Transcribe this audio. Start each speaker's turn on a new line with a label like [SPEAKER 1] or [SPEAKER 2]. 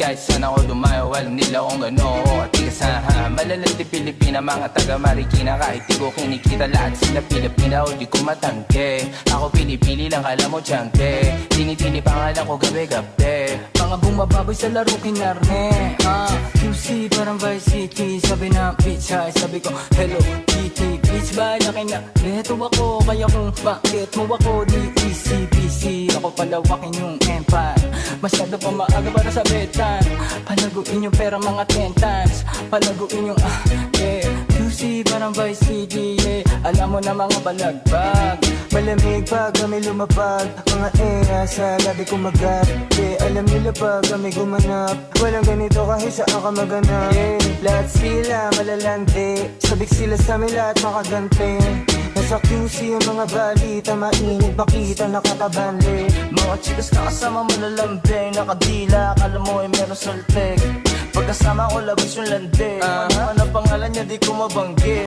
[SPEAKER 1] kahit saan ako dumayo, alam nila kung gano'n at tigas ha. Malalandi Pilipina, mga taga Marikina, kahit di ko kinikita lahat sila Pilipina o di ko matangke. Ako pili-pili lang, kala mo tiyangke, tini-tini pangalan ko gabi-gabi.
[SPEAKER 2] Mga bumababoy sa laro kinarne QC parang Vice City, sabi na bitch hi, sabi ko hello Kitty. Bitch ba laki na reto ako, kaya kung bakit mo ako di easy busy. Ako palawakin yung empire, masyado pa maaga para sa betan. Palaguin yung pera mga 10 times, palaguin yung yeah. QC parang Vice City, yeah. Alam mo na mga balagbag,
[SPEAKER 3] Malamig pag kami lumapag, mga sa labi kumagat, yeah. Alam nila pag kami gumanap, walang ganito kahit saan ka maganap, yeah. Lahat sila malalandi, sabik sila sa amin lahat makagante. Nasa QC yung mga balita, mainit makita nakakabali.
[SPEAKER 2] mga chikas na kasama malalambing, nakadila, akala mo ay meron saltek. Pagkasama ko labis yung lande, ano pangalan niya di ko mabanggit.